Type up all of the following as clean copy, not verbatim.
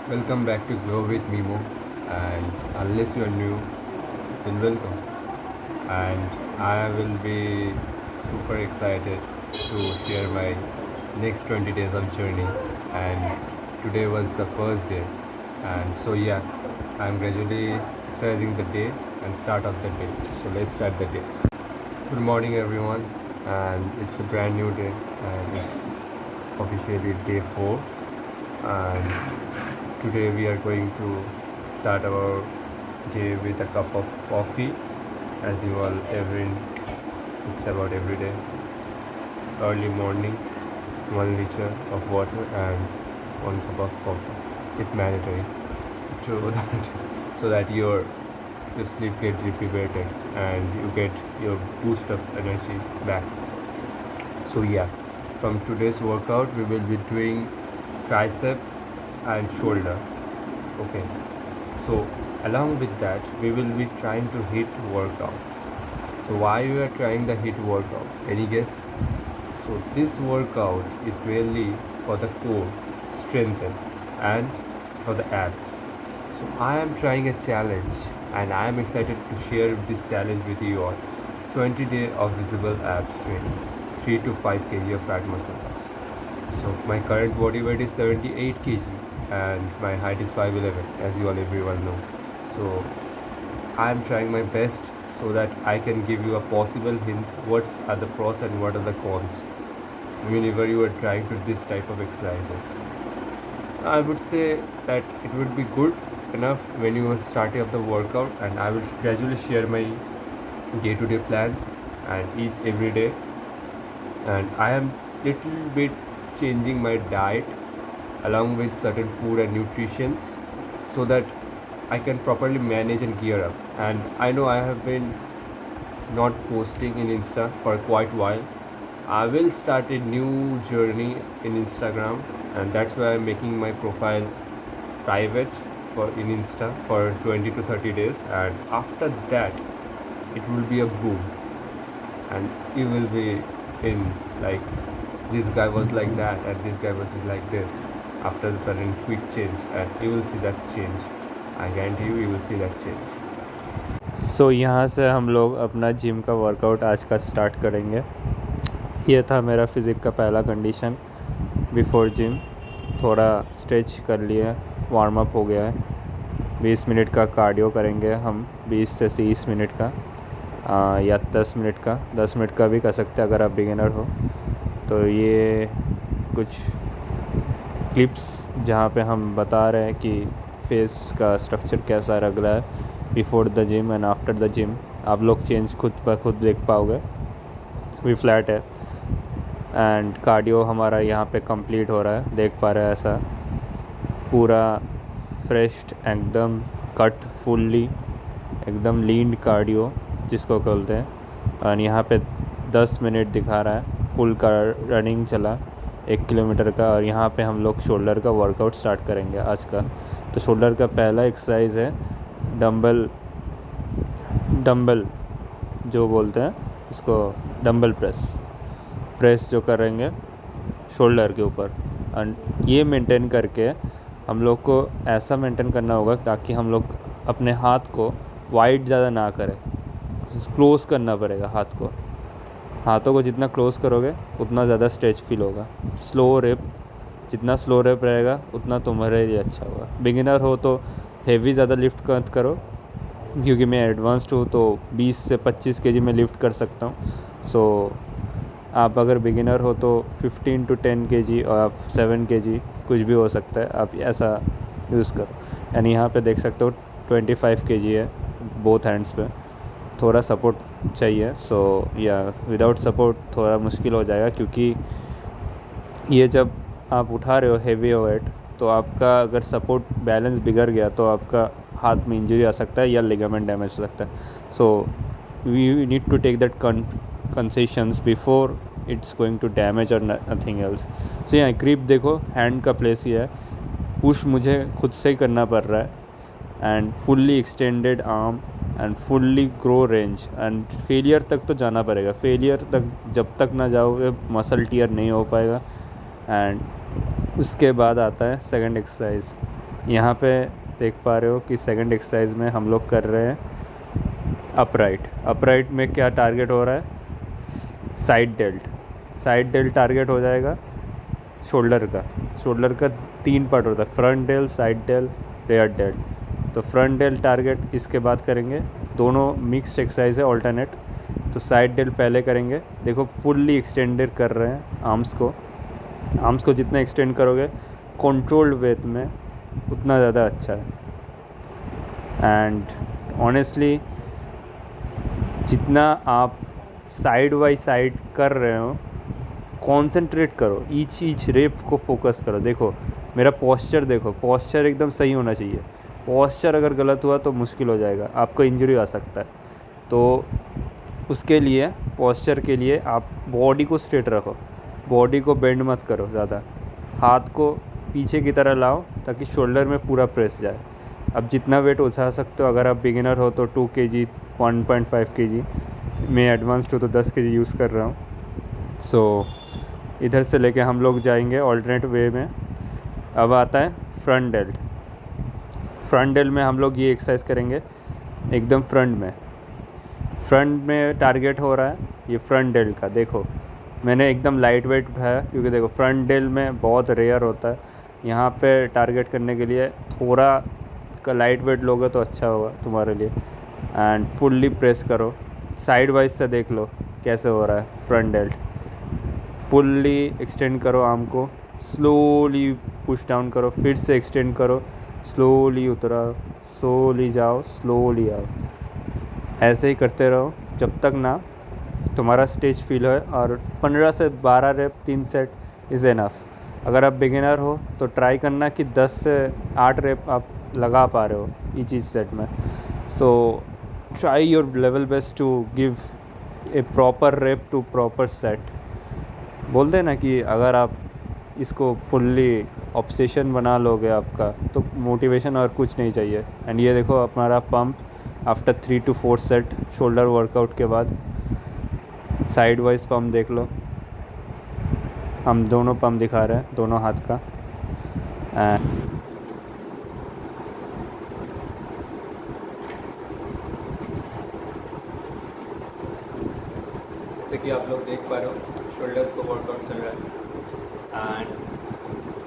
Welcome back to Glow with Mimo, and unless you're new, then welcome. And I will be super excited to share my next 20 days of journey. And today was the first day, and so yeah, I'm gradually exercising the day and start of the day. So let's start the day. Good morning, everyone, and it's a brand new day, and it's officially day 4. And today we are going to start our day with a cup of coffee, as you all it's about every day. Early morning, 1 liter of water and 1 cup of coffee. It's mandatory so that your sleep gets recuperated and you get your boost of energy back. So yeah, from today's workout we will be doing tricep and shoulder. Okay, so along with that we will be trying to hit workout. So why we are trying the hit workout? Any guess? So this workout is mainly for the core strengthen and for the abs. So I am trying a challenge and I am excited to share this challenge with you all. 20 days of visible abs training, 3 to 5 kg of fat muscle loss. So my current body weight is 78 kg and my height is 5'11", as you all everyone know. So I am trying my best so that I can give you a possible hint what are the pros and what are the cons whenever you are trying to this type of exercises. I would say that it would be good enough when you are starting up the workout, and I will gradually share my day-to-day plans and eat every day. And I am little bit changing my diet along with certain food and nutritions so that I can properly manage and gear up. And I know I have been not posting in Insta for quite a while. I will start a new journey in Instagram, and that's why I'm making my profile private for in Insta for 20 to 30 days, and after that it will be a boom, and you will be in like this guy was like that and this guy was like this after the sudden quick change, and you will see that change. I guarantee you will see that change. सो यहाँ से हम लोग अपना gym का workout आज का start करेंगे। ये था मेरा फिज़िक का पहला कंडीशन बिफोर जिम। थोड़ा स्ट्रेच कर लिया, वार्म अप हो गया है। 20 मिनट का कार्डियो करेंगे हम, 20 से 30 मिनट का या 10 मिनट का, 10 मिनट का भी कर सकते हैं अगर आप बिगिनर हो। तो ये कुछ क्लिप्स जहाँ पे हम बता रहे हैं कि फेस का स्ट्रक्चर कैसा लग रहा है before the gym and after the gym. आप लोग चेंज खुद ब खुद देख पाओगे। भी फ्लैट है एंड कार्डियो हमारा यहाँ पे कंप्लीट हो रहा है, देख पा रहे हैं ऐसा पूरा फ्रेश, एकदम कट, फुल्ली एकदम लीन कार्डियो जिसको बोलते हैं। और यहाँ पे 10 मिनट दिखा रहा है, फुल का रनिंग चला 1 किलोमीटर का। और यहाँ पे हम लोग शोल्डर का वर्कआउट स्टार्ट करेंगे आज का। तो शोल्डर का पहला एक्सरसाइज है डंबल जो बोलते हैं इसको, डंबल प्रेस जो करेंगे शोल्डर के ऊपर। एंड ये मेंटेन करके हम लोग को ऐसा मेंटेन करना होगा ताकि हम लोग अपने हाथ को वाइड ज़्यादा ना करें, क्लोज़ करना पड़ेगा हाथ को। हाथों को जितना क्लोज़ करोगे उतना ज़्यादा स्ट्रेच फील होगा। जितना स्लो रेप रहेगा उतना तुम्हारे लिए अच्छा होगा। बिगिनर हो तो हेवी ज़्यादा लिफ्ट मत करो, क्योंकि मैं एडवांस्ड हूँ तो 20 से 25 केजी में लिफ्ट कर सकता हूँ। सो आप अगर बिगिनर हो तो 15 to 10 केजी और 7 केजी कुछ भी हो सकता है, आप ऐसा यूज़ करो। यानी यहाँ पे देख सकते हो 25 केजी है बोथ हैंड्स पे। थोड़ा सपोर्ट चाहिए, सो या विदाउट सपोर्ट थोड़ा मुश्किल हो जाएगा, क्योंकि ये जब आप उठा रहे हो हेवी वेट तो आपका अगर सपोर्ट बैलेंस बिगड़ गया तो आपका हाथ में इंजरी आ सकता है या लिगामेंट डैमेज हो सकता है। So we need to take that concessions before it's going to damage और नथिंग एल्स। सो यहाँ ग्रिप देखो, हैंड का प्लेस ही है, पुश मुझे खुद से ही करना पड़ रहा है and fully extended arm and fully grow range. And failure तक तो जाना पड़ेगा, फेलियर तक जब तक ना जाओगे मसल टीयर नहीं हो पाएगा। एंड उसके बाद आता है सेकंड एक्सरसाइज, यहाँ पे देख पा रहे हो कि सेकंड एक्सरसाइज में हम लोग कर रहे हैं अपराइट में क्या टारगेट हो रहा है, साइड डेल्ट टारगेट हो जाएगा शोल्डर का 3 पार्ट होता है, front dealt, side dealt, rare dealt. तो फ्रंट डेल्ट टारगेट इसके बाद करेंगे, दोनों मिक्स्ड एक्सरसाइज है ऑल्टरनेट। तो साइड डेल्ट पहले करेंगे, देखो फुल्ली एक्सटेंडेड कर रहे हैं आर्म्स को जितना एक्सटेंड करोगे कंट्रोल्ड वेट में उतना ज़्यादा अच्छा है। एंड ऑनेस्टली जितना आप साइड बाई साइड कर रहे हो कंसंट्रेट करो, ईच रेप को फोकस करो। देखो मेरा पोस्चर देखो, पोस्चर एकदम सही होना चाहिए। पोस्चर अगर गलत हुआ तो मुश्किल हो जाएगा, आपको इंजरी आ सकता है। तो उसके लिए पोस्चर के लिए आप बॉडी को स्ट्रेट रखो, बॉडी को बेंड मत करो ज़्यादा, हाथ को पीछे की तरह लाओ ताकि शोल्डर में पूरा प्रेस जाए। अब जितना वेट उठा सकते हो, अगर आप बिगिनर हो तो 2 kg 1.5 kg, मैं एडवांस्ड हूँ तो 10 kg यूज़ कर रहा हूँ। सो इधर से लेके हम लोग जाएंगे ऑल्टरनेट वे में। अब आता है फ्रंट डेल्ट में हम लोग ये एक्सरसाइज करेंगे एकदम फ्रंट में टारगेट हो रहा है ये फ्रंट डेल्ट का। देखो मैंने एकदम लाइट वेट उठाया क्योंकि देखो फ्रंट डेल्ट में बहुत रेयर होता है, यहाँ पे टारगेट करने के लिए थोड़ा का लाइट वेट लोगे तो अच्छा होगा तुम्हारे लिए। एंड फुल्ली प्रेस करो, साइड वाइज से देख लो कैसे हो रहा है फ्रंट डेल्ट। फुल्ली एक्सटेंड करो आर्म को, स्लोली पुश डाउन करो, फिर से एक्सटेंड करो, स्लोली उतराओ, स्लोली जाओ, स्लोली आओ। ऐसे ही करते रहो जब तक ना तुम्हारा स्टेज फील हो। और 15 से 12 रेप 3 सेट इज़ एनफ। अगर आप बिगिनर हो तो ट्राई करना कि 10 से 8 रेप आप लगा पा रहे हो ईच सेट में। So try your level best to give a proper rep to proper set. बोलते हैं ना कि अगर आप इसको फुल्ली ऑब्सेशन बना लोगे आपका तो मोटिवेशन और कुछ नहीं चाहिए। एंड ये देखो हमारा pump after 3 to 4 set shoulder workout के बाद। साइड वाइज पंप देख लो, हम दोनों पंप दिखा रहे हैं दोनों हाथ का। एंड जैसे कि आप लोग देख पा रहे हो शोल्डर्स को वर्कआउट चल रहा है। एंड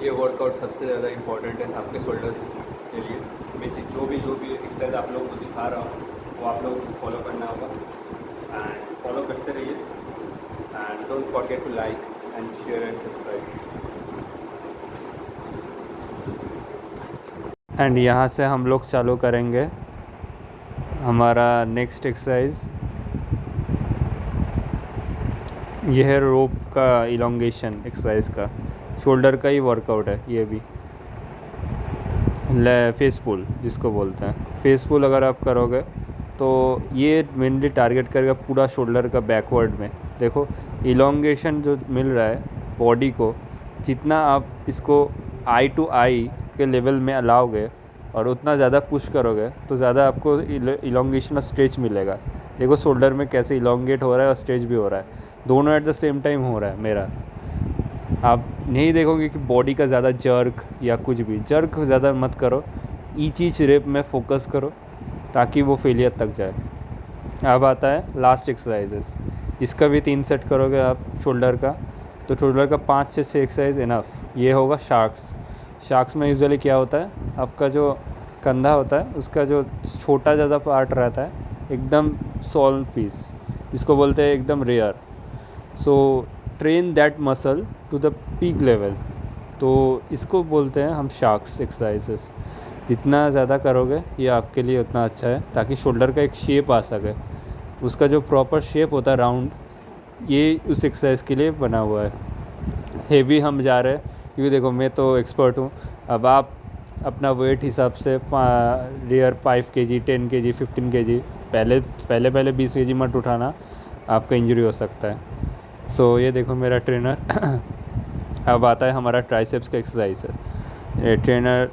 ये वर्कआउट सबसे ज़्यादा इम्पॉर्टेंट है आपके शोल्डर्स के लिए। मैं जो भी एक्सरसाइज आप लोगों को दिखा रहा हूँ वो आप लोगों को फॉलो करना होगा। एंड फॉलो करते रहिए and don't forget to like and share and subscribe. And यहाँ से हम लोग चालू करेंगे हमारा नेक्स्ट एक्सरसाइज। यह है रोप का इलोंगेशन एक्सरसाइज का, शोल्डर का ही वर्कआउट है ये भी। फेस पुल जिसको बोलते हैं, फेस पुल अगर आप करोगे तो ये मेनली टारगेट करेगा पूरा शोल्डर का बैकवर्ड में। देखो इलोंगेशन जो मिल रहा है बॉडी को, जितना आप इसको आई टू आई के लेवल में अलाओगे और उतना ज़्यादा पुश करोगे तो ज़्यादा आपको इलोंगेशन और स्ट्रेच मिलेगा। देखो शोल्डर में कैसे इलोंगेट हो रहा है और स्ट्रेच भी हो रहा है, दोनों एट द सेम टाइम हो रहा है मेरा। आप नहीं देखोगे कि बॉडी का ज़्यादा जर्क या कुछ भी, जर्क ज़्यादा मत करो, ईच रेप में फोकस करो ताकि वो फेलियर तक जाए। अब आता है लास्ट एक्सरसाइजेस, इसका भी 3 सेट करोगे आप शोल्डर का तो शोल्डर का 5 से 6 एक्सरसाइज इनफ। ये होगा शार्क्स में यूजुअली क्या होता है, आपका जो कंधा होता है उसका जो छोटा ज़्यादा पार्ट रहता है एकदम सॉल पीस, जिसको बोलते हैं एकदम rare. So train that muscle to the peak level, तो इसको बोलते हैं हम शार्क्स एक्सरसाइजेस। जितना ज़्यादा करोगे ये आपके लिए उतना अच्छा है ताकि शोल्डर का एक शेप आ सके। उसका जो प्रॉपर शेप होता है राउंड, ये उस एक्सरसाइज के लिए बना हुआ है। हेवी हम जा रहे हैं क्योंकि देखो मैं तो एक्सपर्ट हूँ, अब आप अपना वेट हिसाब से रेयर 5 kg 10 kg 15 kg पहले 20 kg मत उठाना, आपका इंजरी हो सकता है। सो ये देखो मेरा ट्रेनर। अब आता है हमारा ट्राइसेप्स का एक्सरसाइज है। ये ट्रेनर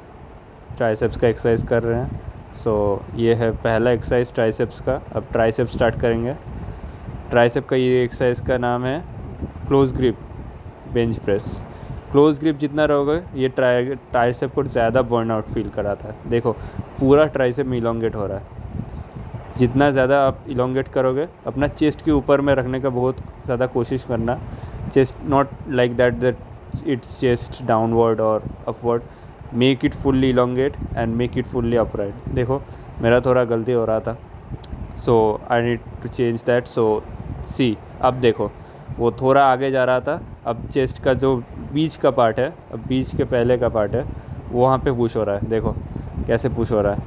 ट्राइसेप्स का एक्सरसाइज कर रहे हैं। सो ये है पहला एक्सरसाइज ट्राइसेप्स का। अब ट्राइसेप्स स्टार्ट करेंगे। ट्राइसेप का ये एक्सरसाइज का नाम है close grip bench press. Close grip जितना रहोगे ये ट्राइसेप को ज़्यादा बर्न आउट फील कराता है। देखो पूरा ट्राइसेप में इलोंगेट हो रहा है। जितना ज़्यादा आप इलोंगेट करोगे, अपना चेस्ट के ऊपर में रखने का बहुत ज़्यादा कोशिश करना। Chest not like that it's chest downward और upward. Make it fully elongate and make it fully upright. देखो मेरा थोड़ा गलती हो रहा था, so I need to change that. So see, अब देखो वो थोड़ा आगे जा रहा था, अब चेस्ट का जो बीच का पार्ट है, अब बीच के पहले का पार्ट है वो वहाँ पे पुश हो रहा है। देखो कैसे पुश हो रहा है।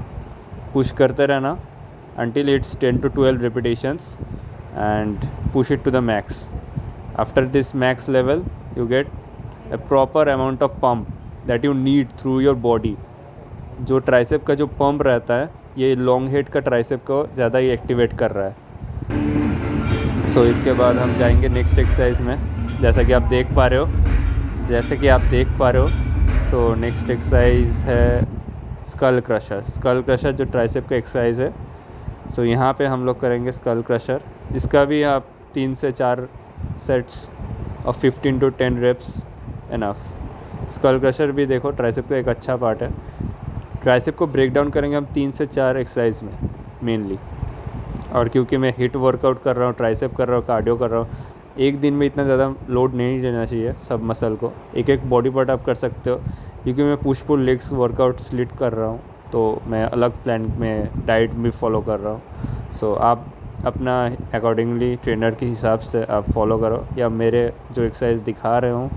पुश करते रहना until it's 10 to 12 repetitions and push it to the max. After this max level you get a proper amount of pump that you need through your body. जो ट्राइसेप का जो पंप रहता है ये लॉन्ग हेड का tricep को ज़्यादा ही activate कर रहा है। सो इसके बाद हम जाएंगे नेक्स्ट एक्सरसाइज में। जैसा कि आप देख पा रहे हो सो नेक्स्ट एक्सरसाइज है स्कल क्रशर। स्कल क्रशर जो ट्राइसेप का एक्सरसाइज है, सो यहाँ पे हम लोग करेंगे स्कल क्रशर। इसका भी आप 3 से 4 सेट्स और 15 to 10 reps enough. Skull crusher भी देखो ट्राइसेप का एक अच्छा पार्ट है। ट्राइसेप को ब्रेक डाउन करेंगे हम 3 से 4 एक्सरसाइज में मेनली। और क्योंकि मैं हिट वर्कआउट कर रहा हूँ, ट्राइसेप कर रहा हूँ, कार्डियो कर रहा हूँ, एक दिन में इतना ज़्यादा लोड नहीं लेना चाहिए सब मसल को। एक एक बॉडी पार्ट आप कर सकते हो। क्योंकि मैं push pull legs workout split कर रहा हूँ तो मैं अलग प्लान में डाइट भी फॉलो कर रहा हूँ। सो आप अपना अकॉर्डिंगली ट्रेनर के हिसाब से आप फॉलो करो, या मेरे जो एक्सरसाइज दिखा रहे हूँ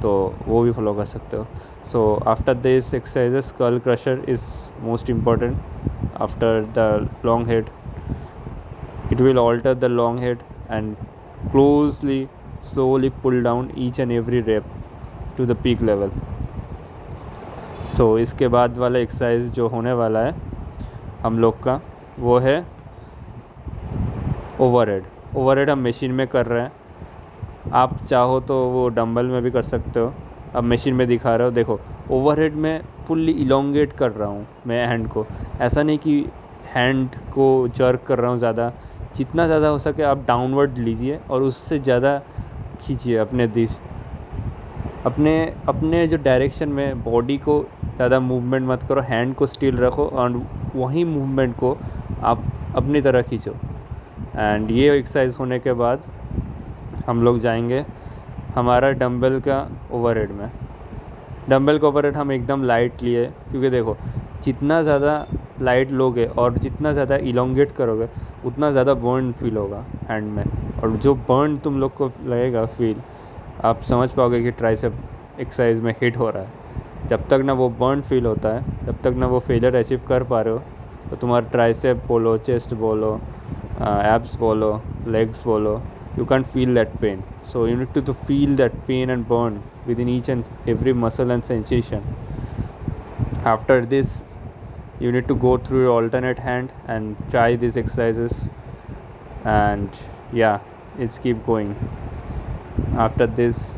तो वो भी फॉलो कर सकते हो। So after this exercise skull crusher is most important after the long head. It will alter the long head and closely slowly pull down each and every rep to the peak level. सो इसके बाद वाला exercise जो होने वाला है हम लोग का वो है ओवरहेड। ओवरहेड हम मशीन में कर रहे हैं। आप चाहो तो वो डंबल में भी कर सकते हो। अब मशीन में दिखा रहे हो, देखो ओवरहेड में फुल्ली इलोंगेट कर रहा हूँ मैं हैंड को। ऐसा नहीं कि हैंड को जर्क कर रहा हूँ ज़्यादा। जितना ज़्यादा हो सके आप डाउनवर्ड लीजिए और उससे ज़्यादा खींचिए अपने जो डायरेक्शन में। बॉडी को ज़्यादा मूवमेंट मत करो, हैंड को स्टिल रखो और वही मूवमेंट को आप अपनी तरह खींचो। एंड ये एक्सरसाइज होने के बाद हम लोग जाएंगे हमारा डंबल का ओवरहेड में। डंबल का ओवरहेड हम एकदम लाइट लिए, क्योंकि देखो जितना ज़्यादा लाइट लोगे और जितना ज़्यादा इलोंगेट करोगे उतना ज़्यादा बर्न फील होगा हैंड में। और जो बर्न तुम लोग को लगेगा फील, आप समझ पाओगे कि ट्राइसेप एक्सरसाइज में हिट हो रहा है। जब तक ना वो बर्न फील होता है, जब तक ना वो फेलियर अचीव कर पा रहे हो, तो तुम्हारा ट्राइसेप बोलो, चेस्ट बोलो, एब्स बोलो, लेग्स बोलो, you can't feel that pain. So you need to feel that pain and burn within each and every muscle and sensation. After this you need to go through your alternate hand and try these exercises, and yeah, it's keep going. After this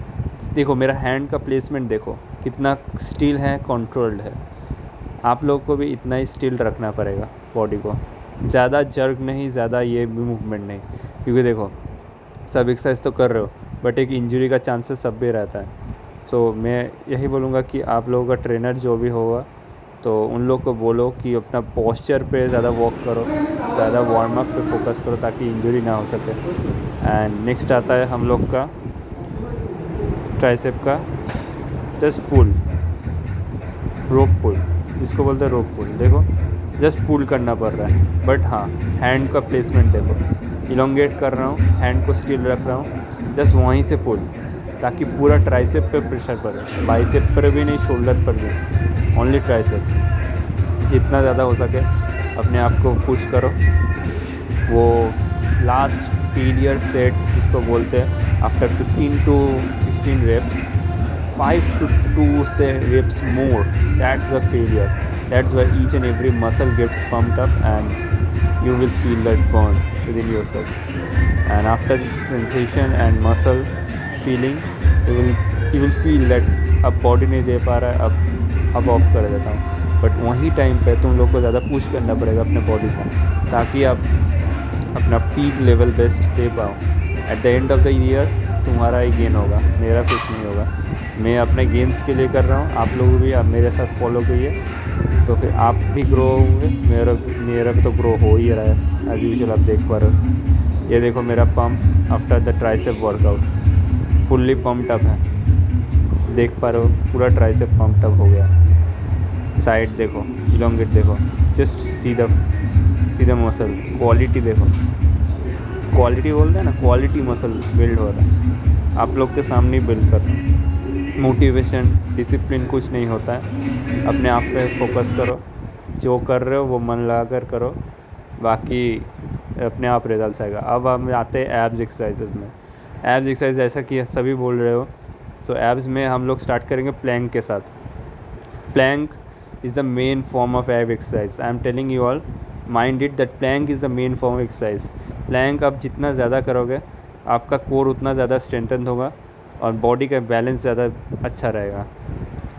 देखो मेरा hand का placement देखो कितना still है, controlled है। आप लोग को भी इतना ही स्टिल रखना पड़ेगा बॉडी को। ज़्यादा जर्क नहीं, ज़्यादा ये भी मूवमेंट नहीं, क्योंकि देखो सब एक्सरसाइज तो कर रहे हो बट एक इंजरी का चांसेस सब भी रहता है। तो मैं यही बोलूँगा कि आप लोगों का ट्रेनर जो भी होगा तो उन लोग को बोलो कि अपना पोस्चर पे ज़्यादा वर्क करो, ज़्यादा वार्म अप पे फोकस करो ताकि इंजरी ना हो सके। एंड नेक्स्ट आता है हम लोग का ट्राइसेप का जस्ट पुल, रोप पुल, इसको बोलते हैं रोप पुल। देखो जस्ट पुल करना पड़ रहा है, बट हाँ हैंड का प्लेसमेंट देखो, इलोंगेट कर रहा हूँ, हैंड को स्टिल रख रहा हूँ, जस्ट वहीं से पुल, ताकि पूरा ट्राइसेप पे प्रेशर पड़े, बाइसेप पर भी नहीं, शोल्डर पर भी, ओनली ट्राइसेप। जितना ज़्यादा हो सके अपने आप को पुश करो। वो लास्ट फेलियर सेट जिसको बोलते हैं, आफ्टर 15 to 16 reps, 5 to 2 से reps more, that's the failure. That's why each and every muscle gets pumped up and you will feel that burn within yourself. And after sensation and muscle feeling, you will feel that अब body नहीं दे पा रहा है, अब of कर देता हूँ। But वही टाइम पे तुम लोग को ज़्यादा पुश करना पड़ेगा अपने बॉडी को, ताकि आप अपना पीक लेवल बेस्ट दे पाओ। At the end of the year तुम्हारा ही गेन होगा, मेरा कुछ नहीं होगा। मैं अपने गेन्स के लिए कर रहा हूँ, आप लोग भी आप मेरे साथ फॉलो करिए, तो फिर आप भी ग्रो होंगे। मेरा भी तो ग्रो हो ही रहा है एज यूजुअल, आप देख पा रहे हो। ये देखो मेरा pump after the tricep workout fully pumped up है, देख पा रहे हो, पूरा ट्राइसेप पम्प्ड अप हो गया। साइड देखो, इलोंगेट देखो, just see the muscle quality देखो, क्वालिटी बोलते हैं ना, क्वालिटी मसल बिल्ड हो रहा है, आप लोग के सामने ही बिल्ड कर रहा हूँ। मोटिवेशन डिसिप्लिन कुछ नहीं होता है, अपने आप पे फोकस करो, जो कर रहे हो वो मन लगा कर करो, बाकी अपने आप रिजल्ट आएगा। अब हम आते हैं एब्स एक्सरसाइजेज में। एब्स एक्सरसाइज जैसा कि सभी बोल रहे हो, सो एब्स में हम लोग स्टार्ट करेंगे प्लैंक के साथ। Plank is the main form of ab exercise. I am telling you all, mind it that plank is the main form of exercise. Plank आप जितना ज़्यादा करोगे आपका कोर उतना ज़्यादा स्ट्रेंथन होगा और बॉडी का बैलेंस ज़्यादा अच्छा रहेगा।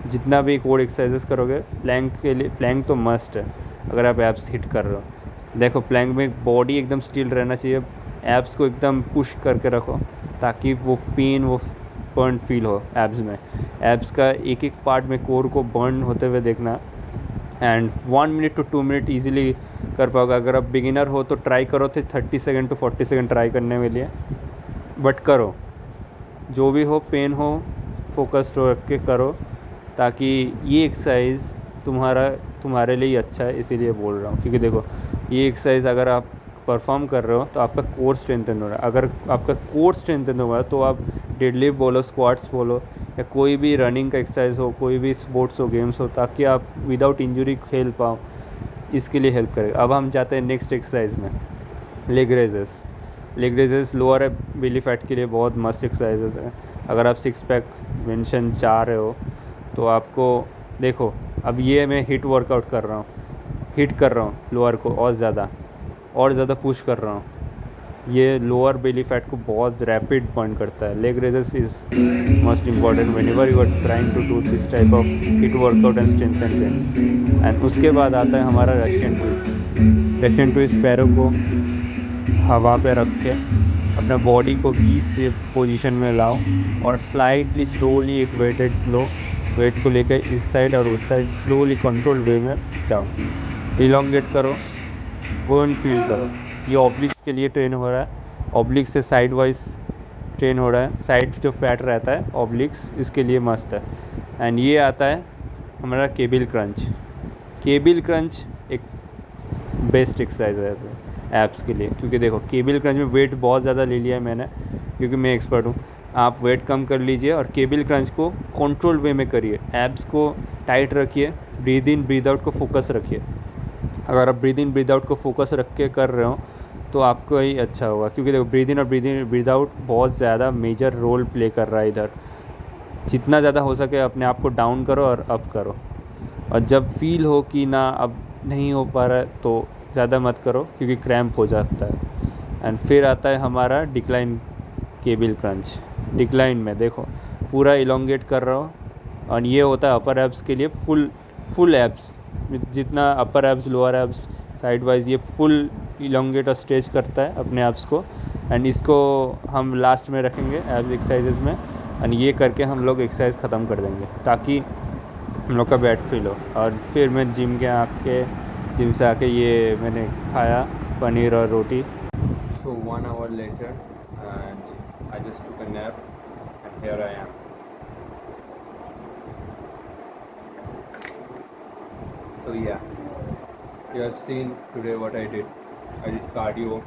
जितना भी कोर एक्सरसाइजेस करोगे प्लैंक के लिए, प्लैंक तो मस्ट है अगर आप एब्स हिट कर रहे हो। देखो प्लैंक में बॉडी एकदम स्टिल रहना चाहिए, एब्स को एकदम पुश करके रखो ताकि वो पेन, वो बर्न फील हो एब्स में। एब्स का एक एक पार्ट में कोर को बर्न होते हुए देखना, and 1 minute to 2 minute easily कर पाओगे। अगर आप बिगिनर हो तो ट्राई करो तो 30 सेकेंड टू 40 सेकेंड ट्राई करने के लिए, बट करो, जो भी हो, पेन हो, फोकस्ड रख के करो, ताकि ये एक्सरसाइज तुम्हारे लिए अच्छा है, इसीलिए बोल रहा हूँ। क्योंकि देखो ये एक्सरसाइज अगर आप परफॉर्म कर रहे हो तो आपका कोर स्ट्रेंथन हो रहा है। अगर आपका कोर स्ट्रेंथन होगा तो आप डेडलिफ्ट बोलो, स्क्वाट्स बोलो, या कोई भी रनिंग का एक्सरसाइज हो, कोई भी स्पोर्ट्स हो, गेम्स हो, ताकि आप विदाउट इंजरी खेल पाओ, इसके लिए हेल्प करेगा। अब हम जाते हैं नेक्स्ट एक्सरसाइज में, leg raises. Leg raises lower belly fat के लिए बहुत मस्त एक्सरसाइजेज है। अगर आप 6 पैक मेंशन चाह रहे हो तो आपको देखो, अब ये मैं हिट वर्कआउट कर रहा हूँ, हिट कर रहा हूँ लोअर को और ज़्यादा पुश कर रहा हूँ। ये लोअर बेली फैट को बहुत रैपिड बर्न करता है। Leg raises is most important whenever you are trying to do this type of HIIT workout and strength and gains. And उसके बाद आता है हमारा रशियन ट्विस्ट। रशियन ट्विस्ट पैरों को हवा पे रख के अपना बॉडी को 20 से पोजीशन में लाओ और स्लाइडली स्लोली एक वेटेड लो, वेट को लेकर इस साइड और उस साइड स्लोली कंट्रोल वे में जाओ, इलोंगेट करो, बर्न फील करो। ये ऑब्लिक्स के लिए ट्रेन हो रहा है, ऑब्लिक्स से साइड वाइज ट्रेन हो रहा है, साइड जो फैट रहता है ऑब्लिक्स, इसके लिए मस्त है। एंड ये आता है हमारा केबिल क्रंच। केबिल क्रंच एक बेस्ट एक्सरसाइज है ऐसे एब्स के लिए, क्योंकि देखो केबिल क्रंच में वेट बहुत ज़्यादा ले लिया है मैंने, क्योंकि मैं एक्सपर्ट हूँ। आप वेट कम कर लीजिए और केबिल क्रंच को कंट्रोल वे में करिए, एब्स को टाइट रखिए, ब्रीद इन ब्रीद आउट को फोकस रखिए। अगर आप ब्रीद इन ब्रीद आउट को फोकस रख के कर रहे हो तो आपको ही अच्छा होगा, क्योंकि देखो ब्रीद इन और ब्रीद आउट बहुत ज़्यादा मेजर रोल प्ले कर रहा है इधर। जितना ज़्यादा हो सके अपने आप को डाउन करो और अप करो, और जब फील हो कि ना अब नहीं हो पा रहा है तो ज़्यादा मत करो, क्योंकि क्रैम्प हो जाता है। एंड फिर आता है हमारा डिक्लाइन केबिल क्रंच। डिक्लाइन में देखो पूरा इलोंगेट कर रहा हूँ, और ये होता है अपर एब्स के लिए फुल एब्स, जितना upper abs lower abs side wise ये फुल इलोंगेट और स्ट्रेच करता है अपने एब्स को। एंड इसको हम लास्ट में रखेंगे एब्स एक्सरसाइजेज में, एंड ये करके हम लोग एक्सरसाइज ख़त्म कर देंगे ताकि हम लोग का बैट फील हो। और फिर मैं जिम से आके ये मैंने खाया पनीर और रोटी। So 1 hour later, and I just took a nap, and here I am. So yeah, you have seen today what I did. I did cardio,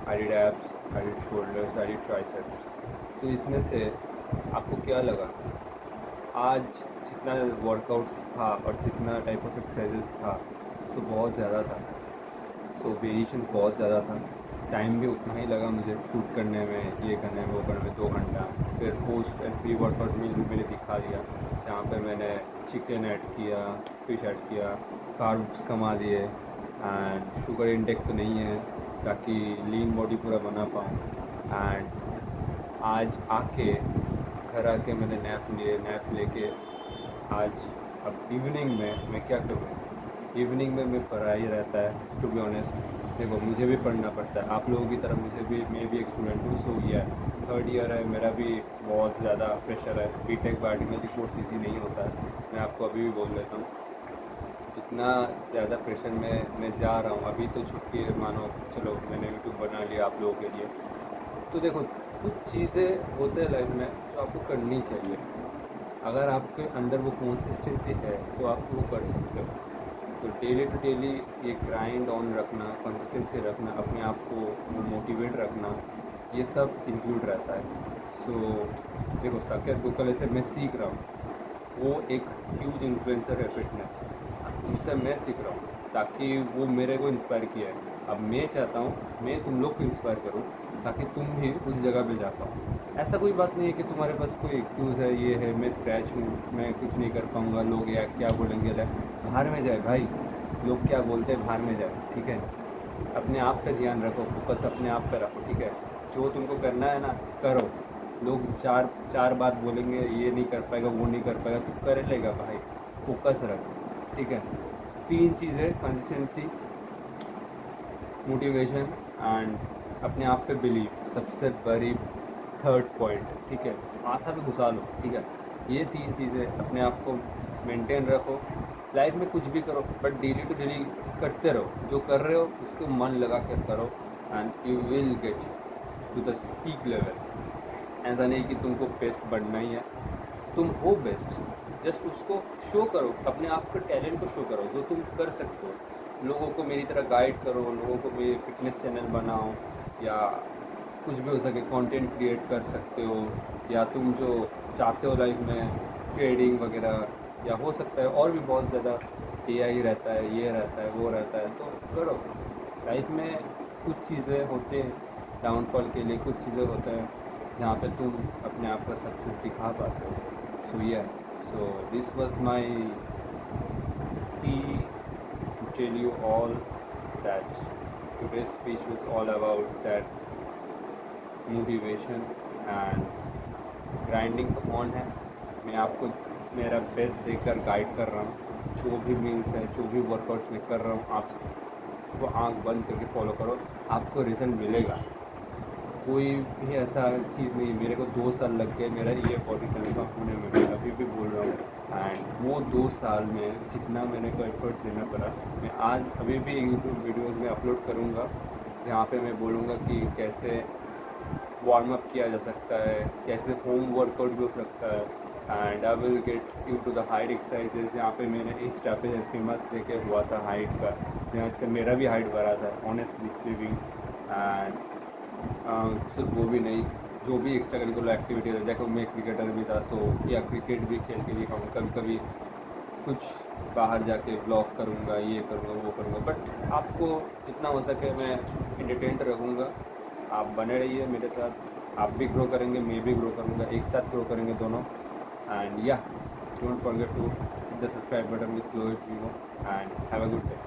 I did abs, I did shoulders, I did triceps. तो इसमें से आपको क्या लगा? आज जितना workouts था और जितना टाइप ऑफ एक्सरसाइजेस था तो बहुत ज़्यादा था, सो वेरिएशंस बहुत ज़्यादा था। टाइम भी उतना ही लगा मुझे शूट करने में, ये करने में, वो करने में 2 घंटा। फिर post and pre workout meal भी मैंने दिखा दिया, जहाँ पर मैंने चिकन ऐड किया, फिश ऐड किया, कार्ब्स कमा दिए, एंड शुगर इंटेक तो नहीं है ताकि लीन बॉडी पूरा बना पाऊँ। एंड आज आके घर आके मैंने नैप लेके आज अब इवनिंग में मैं क्या करूँ? इवनिंग में मैं पढ़ाई रहता है, टू बी ऑनेस्ट। देखो मुझे भी पढ़ना पड़ता है, आप लोगों की तरह मैं भी एक स्टूडेंट हूँ, सो या थर्ड ईयर है, मेरा भी बहुत ज़्यादा प्रेशर है। बीटेक बायोटेक्नोलॉजी कोर्स ईजी नहीं होता है, मैं आपको अभी भी बोल देता हूँ। जितना ज़्यादा प्रेशर में मैं जा रहा हूँ, अभी तो छुट्टी है, मानो चलो मैंने यूट्यूब बना लिया आप लोगों के लिए। तो देखो, कुछ चीज़ें होते हैं लाइफ में जो आपको करनी चाहिए। अगर आपके अंदर वो कंसिस्टेंसी है तो आप वो कर सकते हो। तो डेली टू डेली ये ग्राइंड ऑन रखना, कंसिस्टेंसी रखना, अपने आप को मोटिवेट रखना, ये सब इंक्लूड रहता है। सो देखो, साकेत गोखले से मैं सीख रहा हूँ, वो एक ह्यूज इन्फ्लुएंसर है फिटनेस, उनसे मैं सीख रहा हूँ ताकि वो मेरे को इंस्पायर किया है। अब मैं चाहता हूँ मैं तुम लोग को इंस्पायर करूँ ताकि तुम भी उस जगह पे जा पाओ। ऐसा कोई बात नहीं है कि तुम्हारे पास कोई एक्सक्यूज़ है, ये है मैं स्क्रैच हूँ, मैं कुछ नहीं कर पाऊँगा, लोग या क्या बोलेंगे। बाहर में जाए भाई, लोग क्या बोलते हैं बाहर में जाए, ठीक है। अपने आप पे ध्यान रखो, फोकस अपने आप पे रखो, ठीक है। जो तुमको करना है ना करो। लोग चार चार बात बोलेंगे, ये नहीं कर पाएगा, वो नहीं कर पाएगा, तू कर लेगा भाई, फोकस रख, ठीक है। 3 चीज़ें, कंसिस्टेंसी, मोटिवेशन एंड अपने आप पे बिलीव, सबसे बड़ी थर्ड पॉइंट, ठीक है। माथा पे घुसा लो, ठीक है। ये 3 चीज़ें अपने आप को मेंटेन रखो। लाइफ में कुछ भी करो बट डेली टू डेली करते रहो। जो कर रहे हो उसको मन लगा कर करो and you will get to the peak level. ऐसा नहीं कि तुमको बेस्ट बनना ही है, तुम हो बेस्ट, जस्ट उसको शो करो, अपने आप के टैलेंट को शो करो जो तुम कर सकते हो। लोगों को मेरी तरह गाइड करो, लोगों को मेरे फिटनेस चैनल बनाओ, या कुछ भी हो सके कंटेंट क्रिएट कर सकते हो, या तुम जो चाहते हो लाइफ में ट्रेडिंग वगैरह, या हो सकता है और भी बहुत ज़्यादा AI रहता है, ये रहता है, वो रहता है, तो करो। लाइफ में कुछ चीज़ें होते हैं डाउनफॉल के लिए, कुछ चीज़ें होते हैं जहाँ पे तुम अपने आप का सक्सेस दिखा पाते हो। सो दिस वाज माय की to tell you all that today's speech was all about that motivation and grinding तो ऑन है। मैं आपको मेरा बेस्ट देकर गाइड कर रहा हूँ, जो भी मीन्स है, जो भी वर्कआउट्स मैं कर रहा हूँ, आप इसको आँख बंद करके फॉलो करो, आपको रिजल्ट मिलेगा। कोई भी ऐसा चीज़ नहीं, मेरे को 2 साल लग गए मेरा ये बॉडी ट्रांसफॉर्म होने में, मैं अभी भी बोल रहा हूँ। एंड वो 2 साल में जितना मेरे को एफर्ट्स देना पड़ा, मैं आज अभी भी यूट्यूब वीडियोज़ में अपलोड करूँगा जहाँ पे मैं बोलूँगा कि कैसे वार्म अप किया जा सकता है, कैसे होम वर्कआउट भी हो सकता है। And I will get you to the height exercises, जहाँ पे मैंने इंस्टा पे फेमस लेके हुआ था हाइट का, जहाँ से मेरा भी हाइट बढ़ा था ऑनेस्टली स्पीकिंग। एंड सिर्फ वो भी नहीं, जो भी एक्स्ट्रा करिकुलर एक्टिविटीज़ है, देखो मैं क्रिकेटर भी था, तो या क्रिकेट भी खेल के दिखाऊँ, कभी कभी कुछ बाहर जाके ब्लॉग करूँगा, ये करूँगा, वो करूँगा। बट आपको जितना हो सके मैं एंटरटेन रखूँगा, आप बने रहिए मेरे साथ, आप भी ग्रो करेंगे, मैं भी ग्रो करूँगा, एक साथ ग्रो करेंगे दोनों। एंड या don't forget to hit the subscribe button with ग्लो इट वीवो and have a good day.